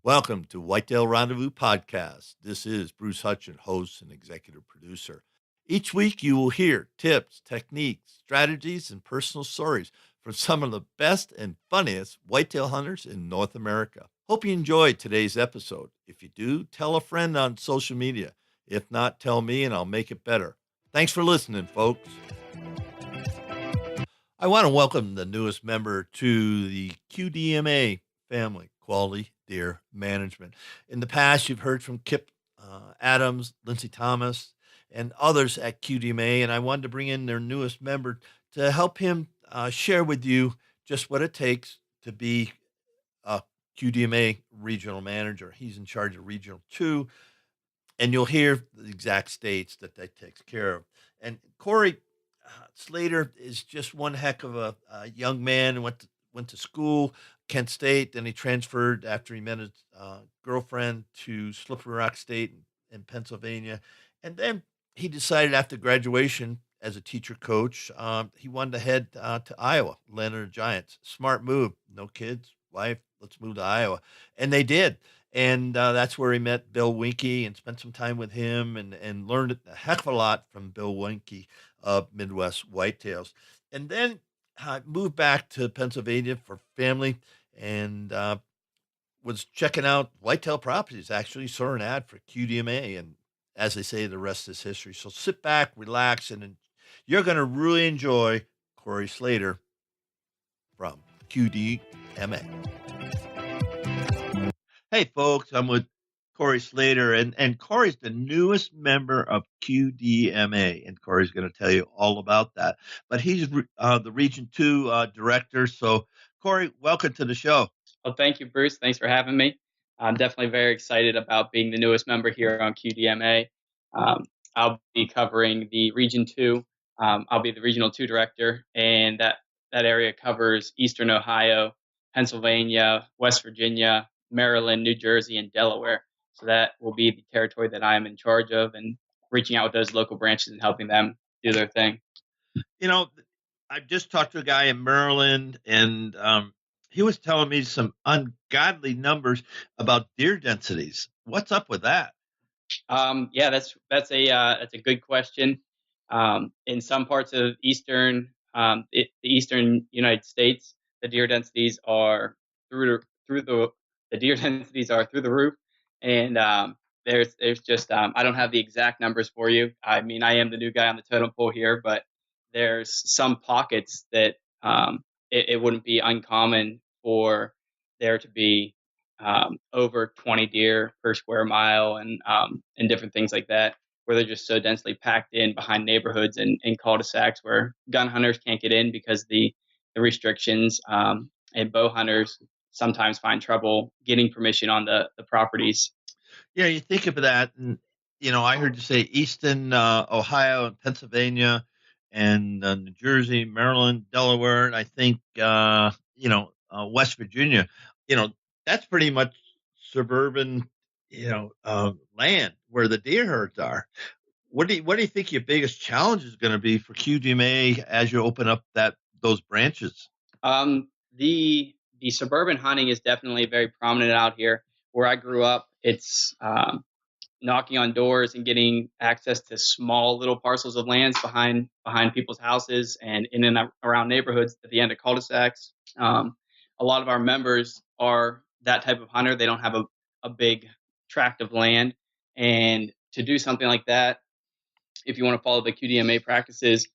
Welcome to Whitetail Rendezvous Podcast. This is Bruce Hutchin, host and executive producer. Each week you will hear tips, techniques, strategies, and personal stories from some of the best and funniest whitetail hunters in North America. Hope you enjoyed today's episode. If you do, tell a friend on social media. If not, tell me and I'll make it better. Thanks for listening, folks. I want to welcome the newest member to the QDMA family, Quality Deer Management. In the past, you've heard from Kip Adams, Lindsey Thomas, and others at QDMA, and I wanted to bring in their newest member to help him share with you just what it takes to be a QDMA regional manager. He's in charge of Regional 2, and you'll hear the exact states that takes care of. And Corey Slater is just one heck of a young man. Went to school, Kent State. Then he transferred after he met his girlfriend to Slippery Rock State in Pennsylvania. And then he decided after graduation as a teacher coach, he wanted to head to Iowa, land of the Giants. Smart move. No kids, wife. Let's move to Iowa. And they did. And that's where he met Bill Winke and spent some time with him and learned a heck of a lot from Bill Winke of Midwest Whitetails. And then moved back to Pennsylvania for family and was checking out whitetail properties. Actually saw an ad for QDMA. And as they say, the rest is history. So sit back, relax, and you're going to really enjoy Corey Slater from QDMA. Hey, folks, I'm with Corey Slater, and Corey's the newest member of QDMA, and Corey's going to tell you all about that. But he's the Region 2 director. So, Corey, welcome to the show. Well, thank you, Bruce. Thanks for having me. I'm definitely very excited about being the newest member here on QDMA. I'll be covering the Region 2. I'll be the Regional 2 director, and that area covers Eastern Ohio, Pennsylvania, West Virginia, Maryland, New Jersey, and Delaware. So that will be the territory that I'm in charge of, and reaching out with those local branches and helping them do their thing. You know, I just talked to a guy in Maryland, and he was telling me some ungodly numbers about deer densities. What's up with that? Yeah, that's a good question. In some parts of the eastern United States, the deer densities are through the roof, and there's just I don't have the exact numbers for you. I mean, I am the new guy on the totem pole here, but there's some pockets that it wouldn't be uncommon for there to be over 20 deer per square mile, and different things like that, where they're just so densely packed in behind neighborhoods and cul-de-sacs where gun hunters can't get in because the restrictions, and bow hunters sometimes find trouble getting permission on the properties. Yeah, you think of that, and I heard you say Eastern Ohio and Pennsylvania, and New Jersey, Maryland, Delaware, and I think West Virginia. That's pretty much suburban, land where the deer herds are. What do you think your biggest challenge is going to be for QDMA as you open up those branches? The suburban hunting is definitely very prominent out here. Where I grew up, it's knocking on doors and getting access to small little parcels of lands behind people's houses and in and around neighborhoods at the end of cul-de-sacs. A lot of our members are that type of hunter. They don't have a big tract of land. And to do something like that, if you want to follow the QDMA practices,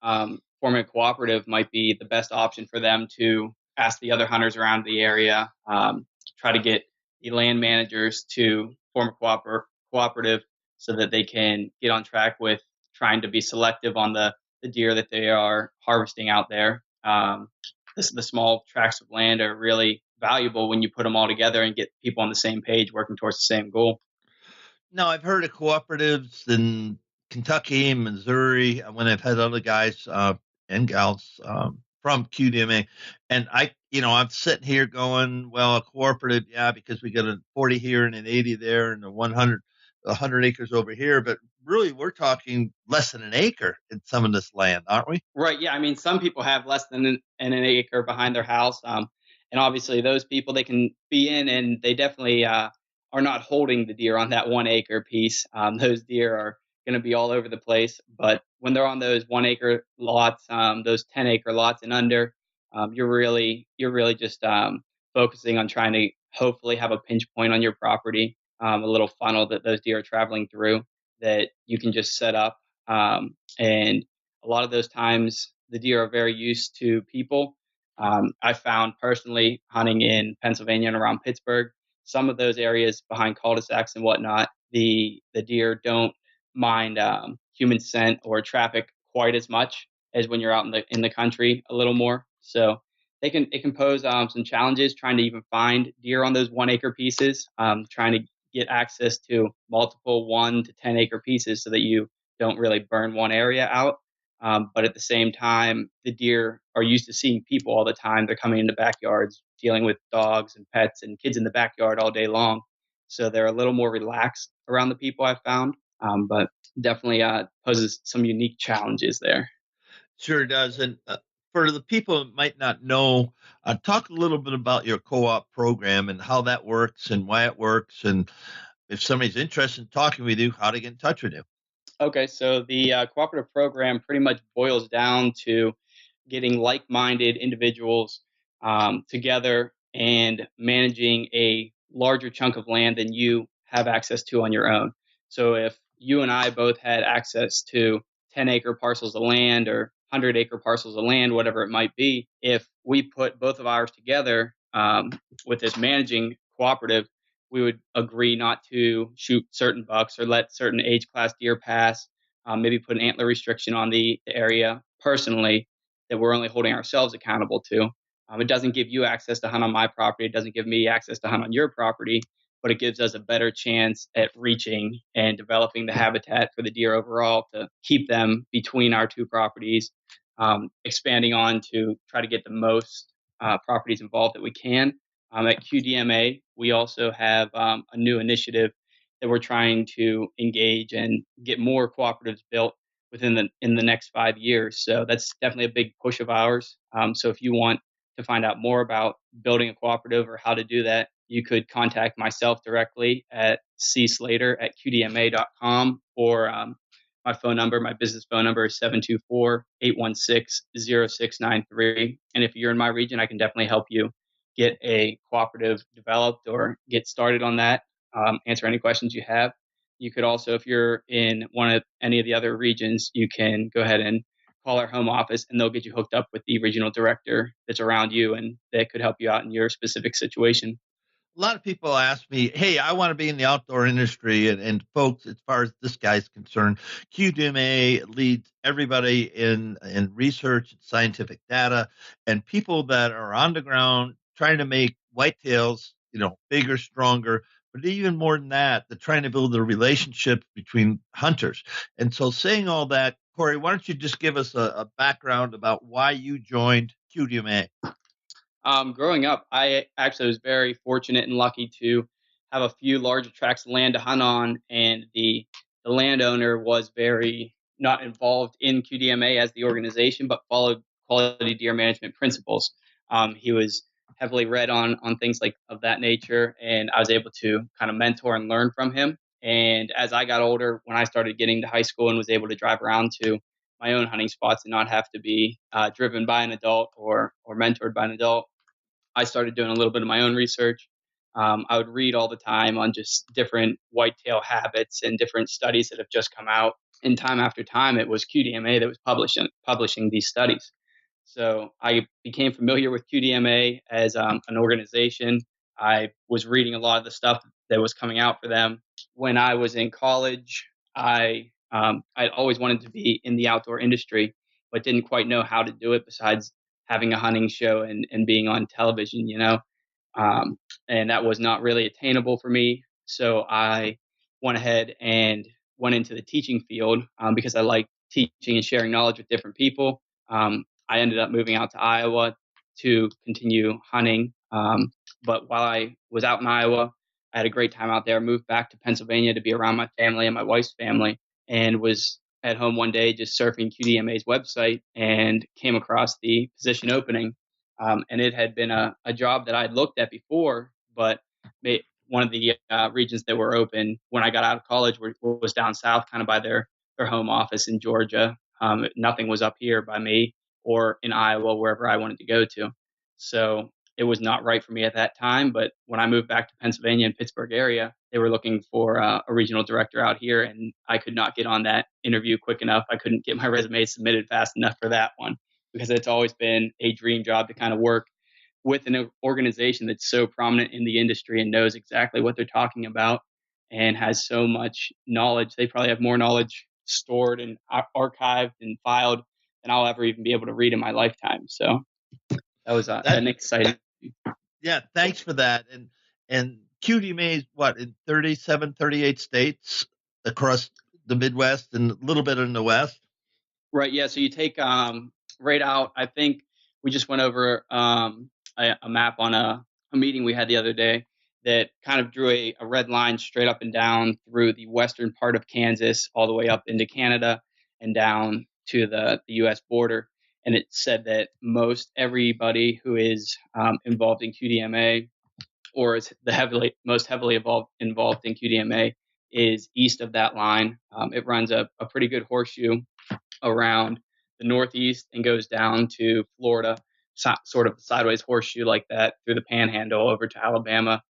forming a cooperative might be the best option for them to ask the other hunters around the area, try to get the land managers to form a cooperative so that they can get on track with trying to be selective on the deer that they are harvesting out there. The small tracts of land are really valuable when you put them all together and get people on the same page working towards the same goal. No, I've heard of cooperatives in Kentucky, Missouri, when I've had other guys and gals from QDMA, and I'm sitting here going, well, a cooperative, yeah, because we got a 40 here and an 80 there and a 100 acres over here, but really we're talking less than an acre in some of this land, aren't we? Right. Yeah. I mean, some people have less than an acre behind their house. And obviously those people, they can be in, and they definitely are not holding the deer on that 1 acre piece. Those deer are going to be all over the place. But when they're on those 1 acre lots, those 10 acre lots and under, you're really just focusing on trying to hopefully have a pinch point on your property, a little funnel that those deer are traveling through that you can just set up. And a lot of those times, the deer are very used to people. I found personally hunting in Pennsylvania and around Pittsburgh, some of those areas behind cul-de-sacs and whatnot, the deer don't mind human scent or traffic quite as much as when you're out in the country a little more. So it can pose some challenges trying to even find deer on those 1 acre pieces, trying to get access to multiple 1 to 10 acre pieces so that you don't really burn one area out. But at the same time, the deer are used to seeing people all the time. They're coming into backyards, dealing with dogs and pets and kids in the backyard all day long. So they're a little more relaxed around the people I've found, but definitely poses some unique challenges there. Sure does. And for the people that might not know, talk a little bit about your co-op program and how that works and why it works. And if somebody's interested in talking with you, how to get in touch with you. Okay, so the cooperative program pretty much boils down to getting like-minded individuals together and managing a larger chunk of land than you have access to on your own. So if you and I both had access to 10-acre parcels of land or 100-acre parcels of land, whatever it might be, if we put both of ours together with this managing cooperative, we would agree not to shoot certain bucks or let certain age class deer pass, maybe put an antler restriction on the area personally that we're only holding ourselves accountable to. It doesn't give you access to hunt on my property. It doesn't give me access to hunt on your property, but it gives us a better chance at reaching and developing the habitat for the deer overall to keep them between our two properties, expanding on to try to get the most properties involved that we can. At QDMA, we also have a new initiative that we're trying to engage and get more cooperatives built in the next 5 years. So that's definitely a big push of ours. So if you want to find out more about building a cooperative or how to do that, you could contact myself directly at cslater@qdma.com, or my phone number, my business phone number is 724-816-0693. And if you're in my region, I can definitely help you get a cooperative developed or get started on that, answer any questions you have. You could also, if you're in any of the other regions, you can go ahead and call our home office and they'll get you hooked up with the regional director that's around you and that could help you out in your specific situation. A lot of people ask me, hey, I want to be in the outdoor industry. And folks, as far as this guy's concerned, QDMA leads everybody in research and scientific data, and people that are on the ground trying to make whitetails, bigger, stronger. But even more than that, they're trying to build a relationship between hunters. And so, saying all that, Corey, why don't you just give us a background about why you joined QDMA? Growing up, I actually was very fortunate and lucky to have a few large tracts of land to hunt on, and the landowner was very not involved in QDMA as the organization, but followed quality deer management principles. He was heavily read on things like of that nature, and I was able to kind of mentor and learn from him. And as I got older, when I started getting to high school and was able to drive around to my own hunting spots and not have to be driven by an adult or mentored by an adult, I started doing a little bit of my own research. I would read all the time on just different whitetail habits and different studies that have just come out. And time after time, it was QDMA that was publishing these studies. So I became familiar with QDMA as an organization. I was reading a lot of the stuff that was coming out for them. When I was in college, I always wanted to be in the outdoor industry, but didn't quite know how to do it besides having a hunting show and being on television. Um, and that was not really attainable for me. So I went ahead and went into the teaching field because I like teaching and sharing knowledge with different people. I ended up moving out to Iowa to continue hunting. But while I was out in Iowa, I had a great time out there. Moved back to Pennsylvania to be around my family and my wife's family, and was at home one day just surfing QDMA's website and came across the position opening. and it had been a job that I'd looked at before, but one of the regions that were open when I got out of college was down south, kind of by their home office in Georgia. Nothing was up here by me or in Iowa, wherever I wanted to go to. So it was not right for me at that time. But when I moved back to Pennsylvania and Pittsburgh area, they were looking for a regional director out here, and I could not get on that interview quick enough. I couldn't get my resume submitted fast enough for that one because it's always been a dream job to kind of work with an organization that's so prominent in the industry and knows exactly what they're talking about and has so much knowledge. They probably have more knowledge stored and archived and filed than I'll ever even be able to read in my lifetime. So that was That an exciting. Yeah, thanks for that. And QDMA is what, in 37, 38 states across the Midwest and a little bit in the West? Right. Yeah. So you take right out. I think we just went over a map on a meeting we had the other day that kind of drew a red line straight up and down through the western part of Kansas, all the way up into Canada and down to the U.S. border. And it said that most everybody who is involved in QDMA or is most heavily involved in QDMA is east of that line. It runs a pretty good horseshoe around the Northeast and goes down to Florida, sort of sideways horseshoe like that through the Panhandle over to Alabama,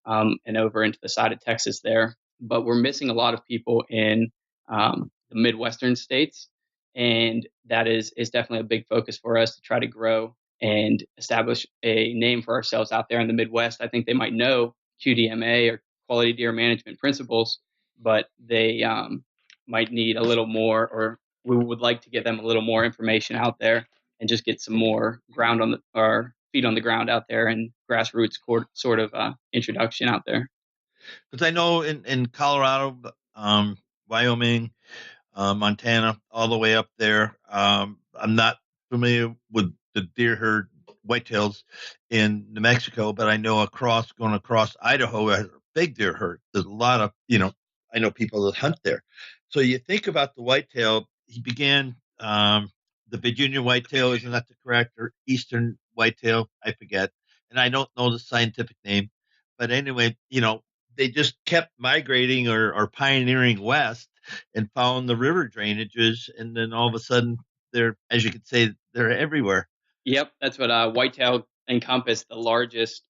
and over into the side of Texas there. But we're missing a lot of people in the Midwestern states, and that is definitely a big focus for us to try to grow and establish a name for ourselves out there in the Midwest. I think they might know QDMA or quality deer management principles, but they might need a little more, or we would like to get them a little more information out there and just get some more ground on the or feet on the ground out there and grassroots sort of introduction out there. Because I know in Colorado, Wyoming, Montana, all the way up there. I'm not familiar with the deer herd whitetails in New Mexico, but I know going across Idaho, a big deer herd. There's a lot of, I know people that hunt there. So you think about the whitetail, he began the Virginia whitetail, isn't that the correct, or Eastern whitetail? I forget. And I don't know the scientific name. But anyway, they just kept migrating or pioneering west and found the river drainages, and then all of a sudden they're, as you could say, they're everywhere. Yep, that's what whitetail encompass the largest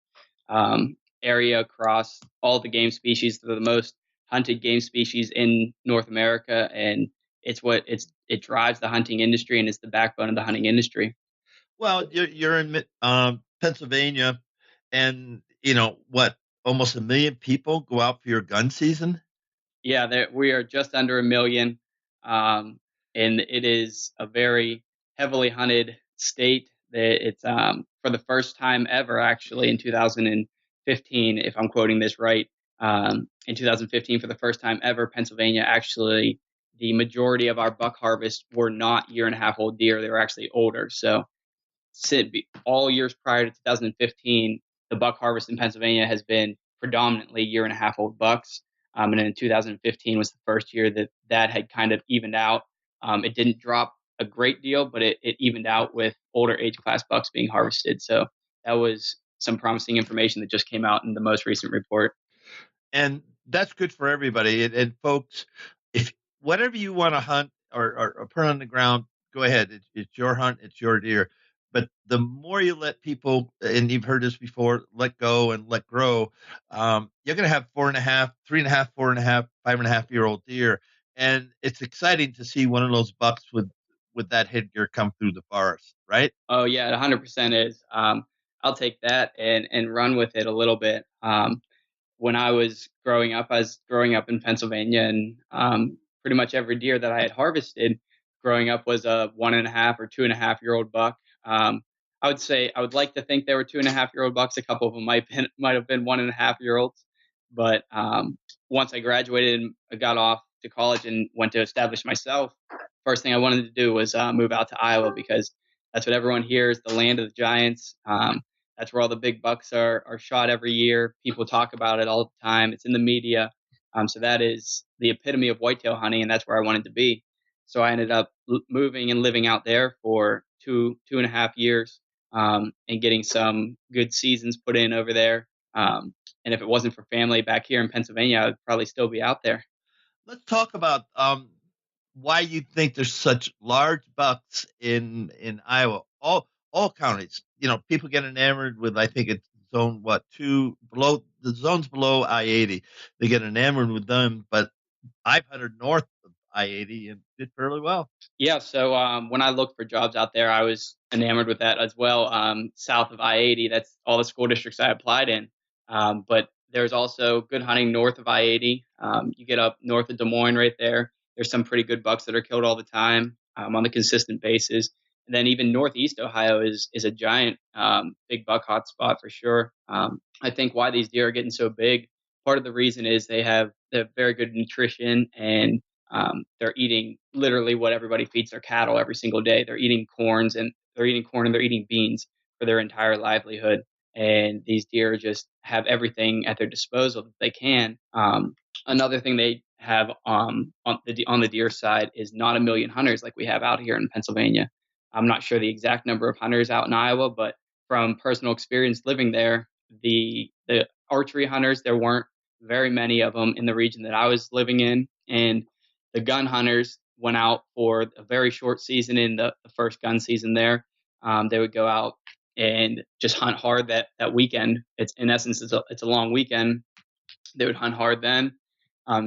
area across all the game species. They're the most hunted game species in North America, and it drives the hunting industry and it's the backbone of the hunting industry. Well, you're in Pennsylvania, and what, almost 1 million people go out for your gun season. Yeah, we are just under 1 million, and it is a very heavily hunted state. It's for the first time ever, actually, in 2015, if I'm quoting this right. In 2015, for the first time ever, Pennsylvania actually, the majority of our buck harvest were not year and a half old deer; they were actually older. So all years prior to 2015, the buck harvest in Pennsylvania has been predominantly year and a half old bucks. And in 2015 was the first year that had kind of evened out. It didn't drop a great deal, but it evened out with older age class bucks being harvested. So that was some promising information that just came out in the most recent report. And that's good for everybody. And folks, if whatever you want to hunt or put on the ground, go ahead. It's your hunt, it's your deer. But the more you let people, and you've heard this before, let go and let grow, you're going to have 4.5, 3.5, 4.5, 5.5-year-old deer. And it's exciting to see one of those bucks with that headgear come through the forest, right? Oh yeah, it 100% is. I'll take that and run with it a little bit. When I was growing up in Pennsylvania, and pretty much every deer that I had harvested growing up was a 1.5 or 2.5 year old buck. I would say I would like to think they were 2.5 year old bucks. A couple of them might have been 1.5 year olds, but once I graduated and I got off to college and went to establish myself, first thing I wanted to do was move out to Iowa because that's what everyone hears, the land of the giants. That's where all the big bucks are shot every year. People talk about it all the time. It's in the media. So that is the epitome of whitetail hunting, and that's where I wanted to be. So I ended up moving and living out there for 2.5 years. and getting some good seasons put in over there. And if it wasn't for family back here in Pennsylvania, I would probably still be out there. Let's talk about why you think there's such large bucks in Iowa. All counties. People get enamored with. I think it's zone what two below the zones below I-80. They get enamored with them, but I've hunted north of I-80 and did fairly well. Yeah, so when I looked for jobs out there, I was enamored with that as well. South of I-80, that's all the school districts I applied in. But there's also good hunting north of I-80. You get up north of Des Moines right there. There's some pretty good bucks that are killed all the time on a consistent basis. And then even northeast Ohio is a giant big buck hotspot for sure. I think why these deer are getting so big, part of the reason is they have very good nutrition, and they're eating literally what everybody feeds their cattle every single day. They're eating corn and they're eating beans for their entire livelihood. And these deer just have everything at their disposal that they can. Another thing they have on the deer side is not a million hunters like we have out here in Pennsylvania. I'm not sure the exact number of hunters out in Iowa, but from personal experience living there, the archery hunters, there weren't very many of them in the region that I was living in, and the gun hunters went out for a very short season in the first gun season there. They would go out and just hunt hard that weekend. It's in essence, it's a long weekend. They would hunt hard then.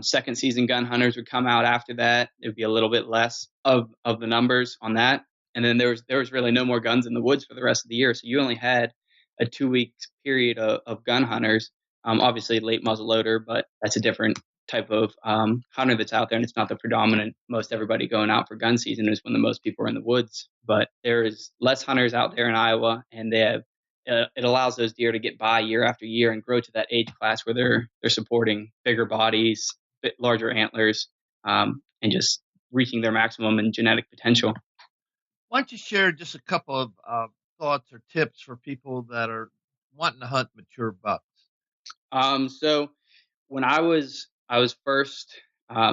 Second season gun hunters would come out after that. It would be a little bit less of the numbers on that. And then there was really no more guns in the woods for the rest of the year. So you only had a 2 week period of gun hunters. Obviously late muzzleloader, but that's a different type of hunter that's out there, and it's not the predominant. Most everybody going out for gun season is when the most people are in the woods. But there is less hunters out there in Iowa, and they have it allows those deer to get by year after year and grow to that age class where they're supporting bigger bodies, bit larger antlers, and just reaching their maximum and genetic potential. Why don't you share just a couple of thoughts or tips for people that are wanting to hunt mature bucks? So when I was first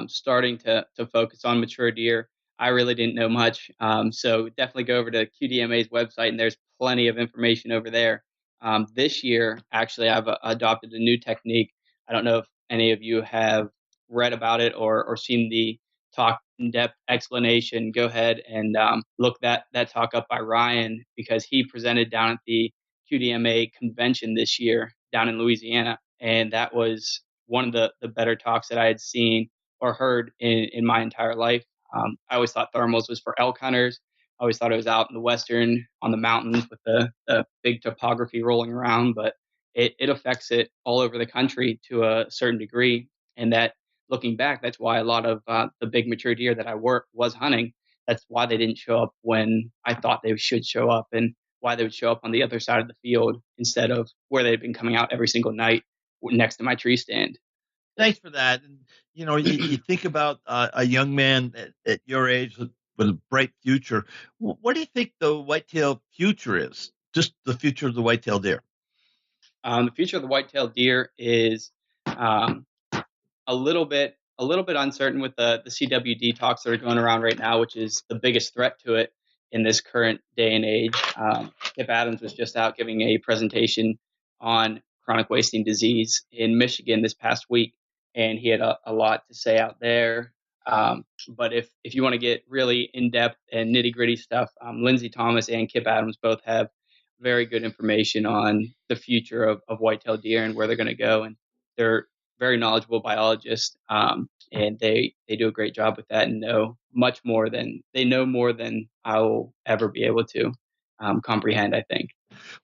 starting to focus on mature deer, I really didn't know much. So definitely go over to QDMA's website, and there's plenty of information over there. This year, actually, I've adopted a new technique. I don't know if any of you have read about it or seen the talk in depth explanation. Go ahead and look that talk up by Ryan, because he presented down at the QDMA convention this year down in Louisiana, and that was one of the better talks that I had seen or heard in my entire life. I always thought thermals was for elk hunters. I always thought it was out in the western on the mountains with the big topography rolling around, but it affects it all over the country to a certain degree. And that, looking back, that's why a lot of the big mature deer that I was hunting, that's why they didn't show up when I thought they should show up, and why they would show up on the other side of the field instead of where they'd been coming out every single night next to my tree stand. Thanks for that. And you think about a young man at your age with a bright future. What do you think the whitetail future is? Just the future of the whitetail deer. The future of the whitetail deer is um, a little bit uncertain with the CWD talks that are going around right now, which is the biggest threat to it in this current day and age. Kip Adams was just out giving a presentation on chronic wasting disease in Michigan this past week, and he had a lot to say out there. But if you want to get really in depth and nitty gritty stuff, Lindsey Thomas and Kip Adams both have very good information on the future of whitetail deer and where they're going to go, and they're very knowledgeable biologists, and they do a great job with that and know more than I'll ever be able to comprehend, I think.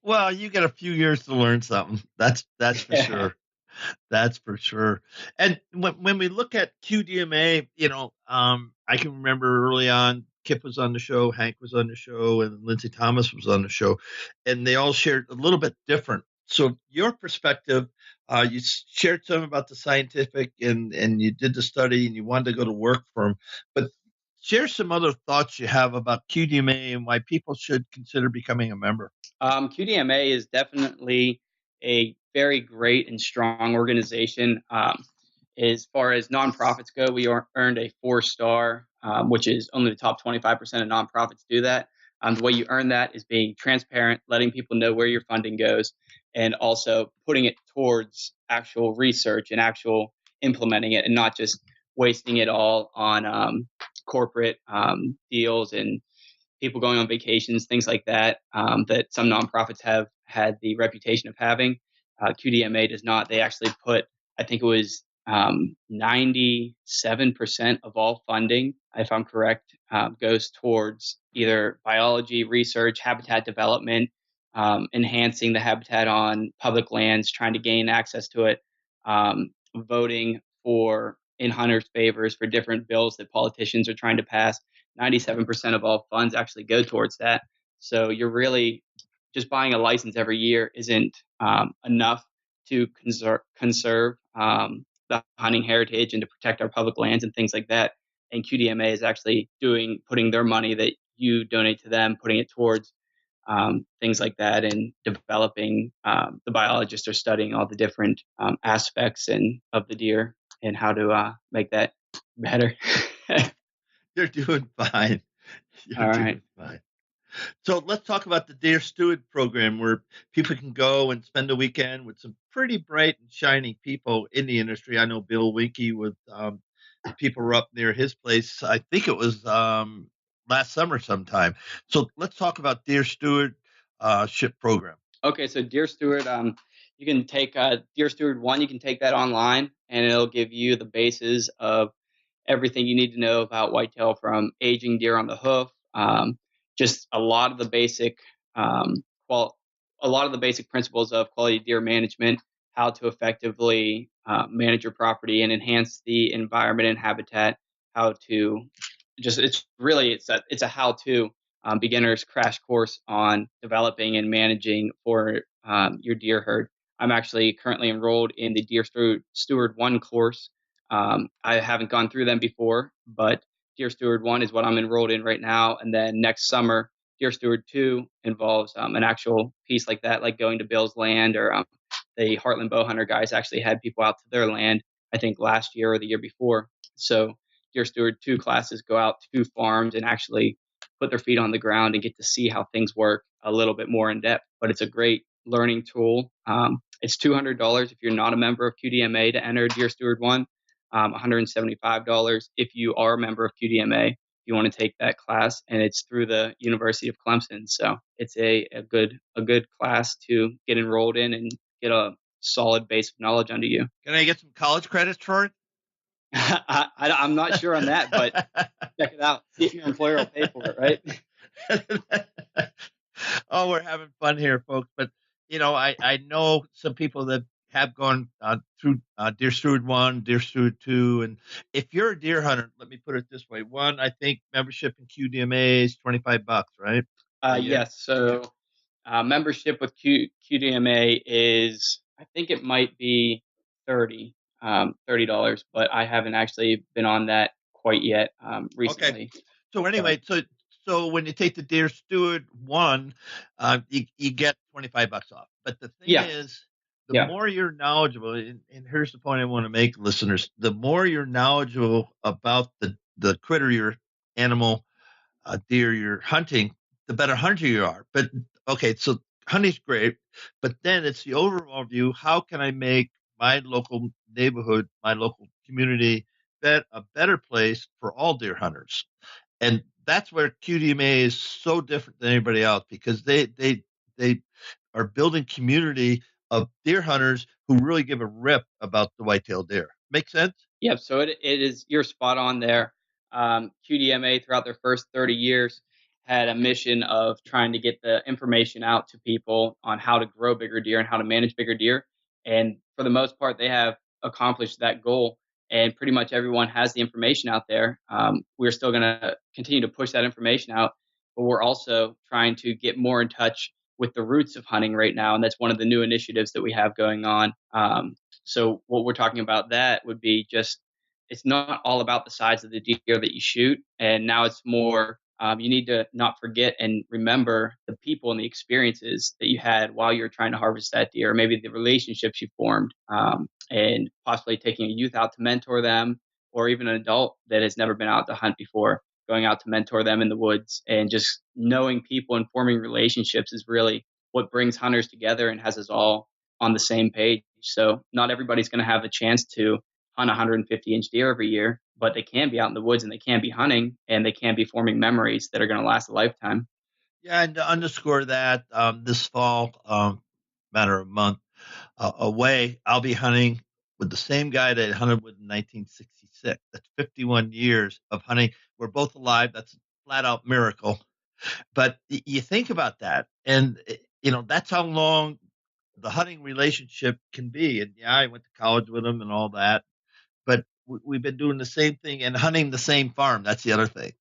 Well, you got a few years to learn something. That's for sure. That's for sure. And when we look at QDMA, I can remember early on, Kip was on the show, Hank was on the show, and Lindsey Thomas was on the show, and they all shared a little bit different. So your perspective, you shared some about the scientific, and you did the study, and you wanted to go to work for them, but share some other thoughts you have about QDMA and why people should consider becoming a member. QDMA is definitely a very great and strong organization. As far as nonprofits go, we earned a 4-star, which is only the top 25% of nonprofits do that. The way you earn that is being transparent, letting people know where your funding goes, and also putting it towards actual research and actual implementing it, and not just wasting it all on corporate deals and people going on vacations, things like that, that some nonprofits have had the reputation of having. QDMA does not. They actually put, I think it was 97% of all funding, if I'm correct, goes towards either biology, research, habitat development, enhancing the habitat on public lands, trying to gain access to it, voting for in hunters' favors for different bills that politicians are trying to pass. 97% of all funds actually go towards that. So you're really just buying a license every year isn't enough to conserve the hunting heritage and to protect our public lands and things like that. And QDMA is actually putting their money that you donate to them, putting it towards things like that, and developing. The biologists are studying all the different aspects and of the deer and how to make that better. You're doing fine. You're All right. doing fine. So let's talk about the Dear Steward program, where people can go and spend a weekend with some pretty bright and shiny people in the industry. I know Bill Winky with people were up near his place. I think it was last summer sometime. So let's talk about Dear Steward ship program. Okay, so Dear Steward, you can take Dear Steward 1, you can take that online, and it'll give you the basis of everything you need to know about whitetail, from aging deer on the hoof, just a lot of the basic a lot of the basic principles of quality deer management, how to effectively manage your property and enhance the environment and habitat, how to just it's a how to beginner's crash course on developing and managing for your deer herd. I'm actually currently enrolled in the Steward 1 course. I haven't gone through them before, but Deer Steward 1 is what I'm enrolled in right now. And then next summer, Deer Steward 2 involves an actual piece like that, like going to Bill's land, or the Heartland Bowhunter guys actually had people out to their land, I think last year or the year before. So Deer Steward 2 classes go out to farms and actually put their feet on the ground and get to see how things work a little bit more in depth. But it's a great learning tool. It's $200 if you're not a member of QDMA to enter Deer Steward 1. $175 if you are a member of QDMA. You want to take that class, and it's through the University of Clemson. So it's a good class to get enrolled in and get a solid base of knowledge under you. Can I get some college credits for it? I'm not sure on that, but check it out. See if your employer will pay for it, right? Oh, we're having fun here, folks. But, I know some people that have gone through Deer Steward 1, Deer Steward 2. And if you're a deer hunter, let me put it this way. One, I think membership in QDMA is $25, right? Yes. So membership with QDMA is, I think it might be $30, but I haven't actually been on that quite yet recently. Okay. So anyway, so when you take the Deer Steward 1, you get $25 off. But the thing is, the more you're knowledgeable, and here's the point I want to make, listeners, the more you're knowledgeable about the critter, your animal, deer you're hunting, the better hunter you are. But okay, so hunting's great, but then it's the overall view. How can I make my local neighborhood, my local community, a better place for all deer hunters? And that's where QDMA is so different than anybody else, because they are building community of deer hunters who really give a rip about the whitetail deer. Make sense? Yep. So it is, you're spot on there. QDMA throughout their first 30 years had a mission of trying to get the information out to people on how to grow bigger deer and how to manage bigger deer. And for the most part, they have accomplished that goal. And pretty much everyone has the information out there. We're still going to continue to push that information out, but we're also trying to get more in touch with the roots of hunting right now. And that's one of the new initiatives that we have going on. So what we're talking about that would be just, it's not all about the size of the deer that you shoot. And now it's more, you need to not forget and remember the people and the experiences that you had while you were trying to harvest that deer, or maybe the relationships you formed, and possibly taking a youth out to mentor them, or even an adult that has never been out to hunt before, going out to mentor them in the woods, and just knowing people and forming relationships is really what brings hunters together and has us all on the same page. So not everybody's going to have a chance to hunt 150-inch deer every year, but they can be out in the woods and they can be hunting and they can be forming memories that are going to last a lifetime. Yeah, and to underscore that, this fall, matter of a month away, I'll be hunting with the same guy that I hunted with in 1966. That's 51 years of hunting. We're both alive. That's a flat out miracle. But you think about that, and that's how long the hunting relationship can be. And yeah, I went to college with him and all that, but we've been doing the same thing and hunting the same farm. That's the other thing.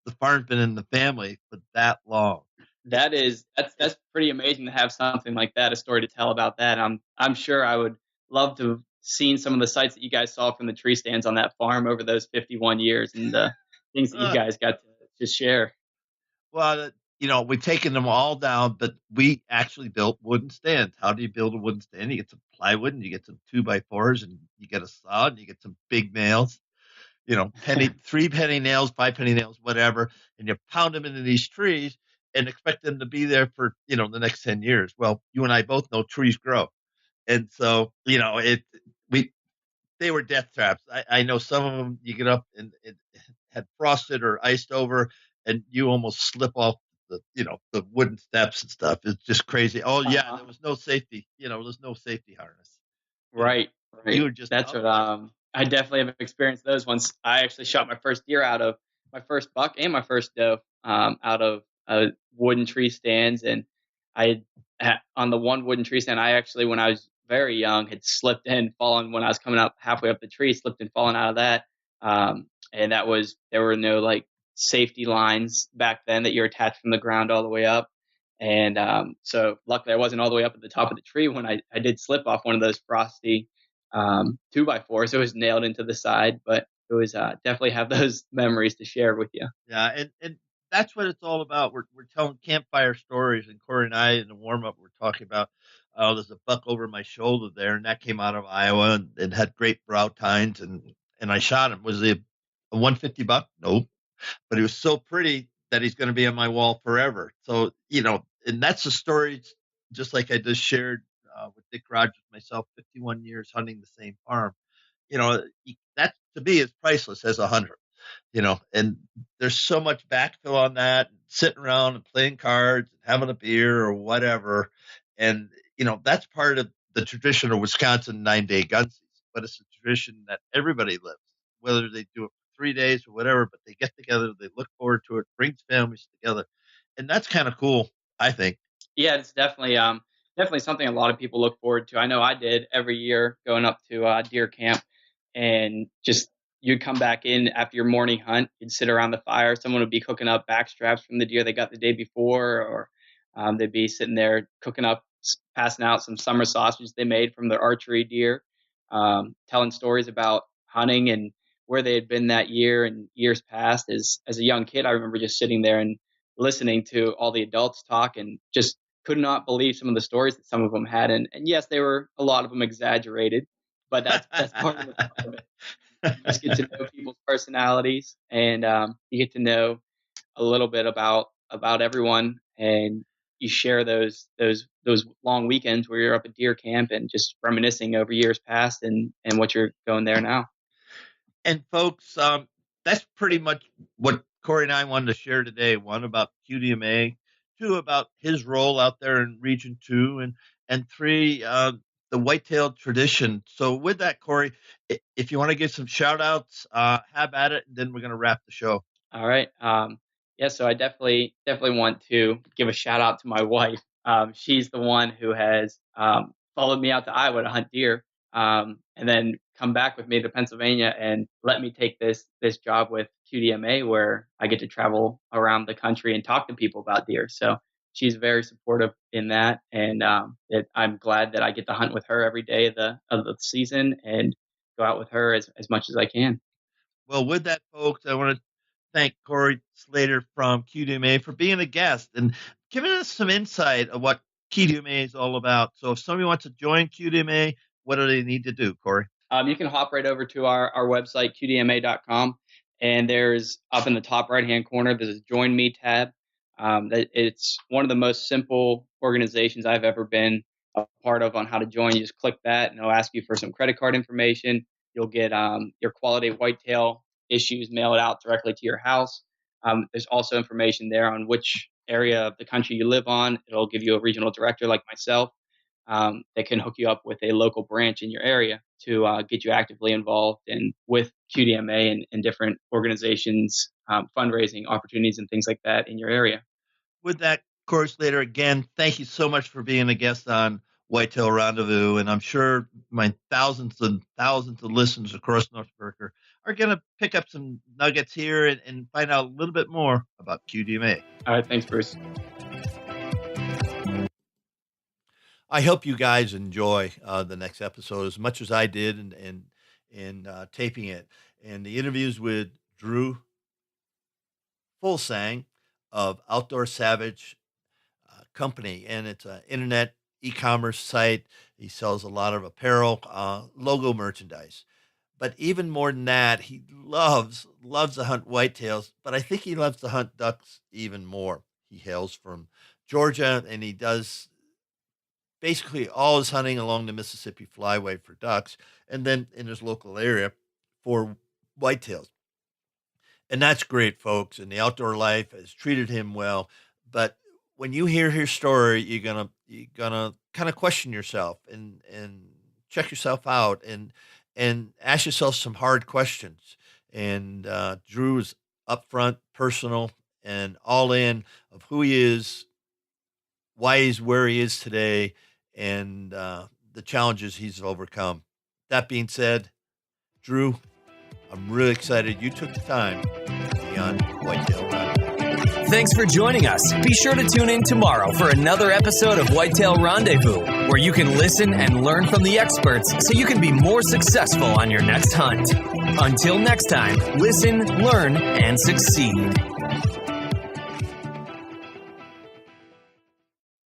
The farm's been in the family for that long. That is that's pretty amazing to have something like that, a story to tell about that. I'm sure I would love to have seen some of the sights that you guys saw from the tree stands on that farm over those 51 years and the things that you Uh, guys got to share. well, we've taken them all down, but we actually built wooden stands. How do you build a wooden stand? You get some plywood and you get some 2x4s and you get a saw and you get some big nails, three penny nails, 5 penny nails, whatever, and you pound them into these trees and expect them to be there for, the next 10 years. Well, you and I both know trees grow. And so, we, they were death traps. I know some of them you get up and it had frosted or iced over and you almost slip off the wooden steps and stuff. It's just crazy. Oh yeah. Uh-huh. There was no safety, there's no safety harness, Right, you right. were just That's up what there. I definitely have experienced those ones. I actually shot my first deer out of my first buck and my first doe out of wooden tree stands, and on the one wooden tree stand, I actually, when I was very young, had slipped and fallen when I was coming up halfway up the tree, slipped and fallen out of that. And that was there were no like safety lines back then that you're attached from the ground all the way up. And so luckily I wasn't all the way up at the top of the tree when I did slip off one of those frosty 2x4s. It was nailed into the side, but it was definitely have those memories to share with you. Yeah, and that's what it's all about. We're telling campfire stories, and Corey and I in the warm up we're talking about. There's a buck over my shoulder there, and that came out of Iowa and had great brow tines, and I shot him. Was it a 150 buck? No, but he was so pretty that he's going to be on my wall forever. So and that's the story. Just like I just shared with Dick Rogers, myself, 51 years hunting the same farm. That to me is priceless as a hunter. And there's so much backfill on that, sitting around and playing cards and having a beer or whatever. And, that's part of the tradition of Wisconsin 9-day gun season, but it's a tradition that everybody lives, whether they do it for 3 days or whatever, but they get together, they look forward to it, brings families together. And that's kind of cool, I think. Yeah, it's definitely something a lot of people look forward to. I know I did every year going up to deer camp, and just you'd come back in after your morning hunt, you'd sit around the fire, someone would be cooking up back straps from the deer they got the day before, or they'd be sitting there cooking up, passing out some summer sausages they made from their archery deer, telling stories about hunting and where they had been that year and years past. As a young kid, I remember just sitting there and listening to all the adults talk and just could not believe some of the stories that some of them had. And yes, they were a lot of them exaggerated, but that's part of the fun of it. You just get to know people's personalities, and you get to know a little bit about everyone, and you share those long weekends where you're up at deer camp and just reminiscing over years past and what you're going there now. And folks, that's pretty much what Corey and I wanted to share today. One about QDMA, two about his role out there in Region Two, and three, the whitetail tradition. So with that, Corey, if you want to give some shout outs, have at it, and then we're going to wrap the show. All right. Yeah, so I definitely want to give a shout out to my wife. She's the one who has followed me out to Iowa to hunt deer, and then come back with me to Pennsylvania and let me take this job with QDMA, where I get to travel around the country and talk to people about deer. So she's very supportive in that, and I'm glad that I get to hunt with her every day of the season and go out with her as much as I can. Well, with that, folks, I want to thank Corey Slater from QDMA for being a guest and giving us some insight of what QDMA is all about. So if somebody wants to join QDMA, what do they need to do, Corey? You can hop right over to our website, qdma.com, And there's up in the top right-hand corner, there's a Join Me tab. It's one of the most simple organizations I've ever been a part of on how to join. You just click that, and it'll ask you for some credit card information. You'll get your quality whitetail issues mailed out directly to your house. There's also information there on which area of the country you live on. It'll give you a regional director like myself that can hook you up with a local branch in your area to get you actively involved and with QDMA and different organizations, fundraising opportunities and things like that in your area. With that, Corey Slater, again, thank you so much for being a guest on Whitetail Rendezvous. And I'm sure my thousands and thousands of listeners across North America are going to pick up some nuggets here and find out a little bit more about QDMA. All right. Thanks, Bruce. I hope you guys enjoy the next episode as much as I did in taping it. And the interviews with Drew Fulsang of Outdoor Savage Company, and it's an internet e-commerce site. He sells a lot of apparel, logo merchandise. But even more than that, he loves to hunt whitetails, but I think he loves to hunt ducks even more. He hails from Georgia, and he does basically all his hunting along the Mississippi Flyway for ducks, and then in his local area for whitetails. And that's great, folks. And the outdoor life has treated him well. But when you hear his story, you're gonna kind of question yourself and check yourself out and ask yourself some hard questions. And Drew is upfront, personal, and all in of who he is, why he's where he is today, and the challenges he's overcome. That being said, Drew, I'm really excited you took the time to be on Whitetail Rendezvous. Thanks for joining us. Be sure to tune in tomorrow for another episode of Whitetail Rendezvous, where you can listen and learn from the experts so you can be more successful on your next hunt. Until next time, listen, learn, and succeed.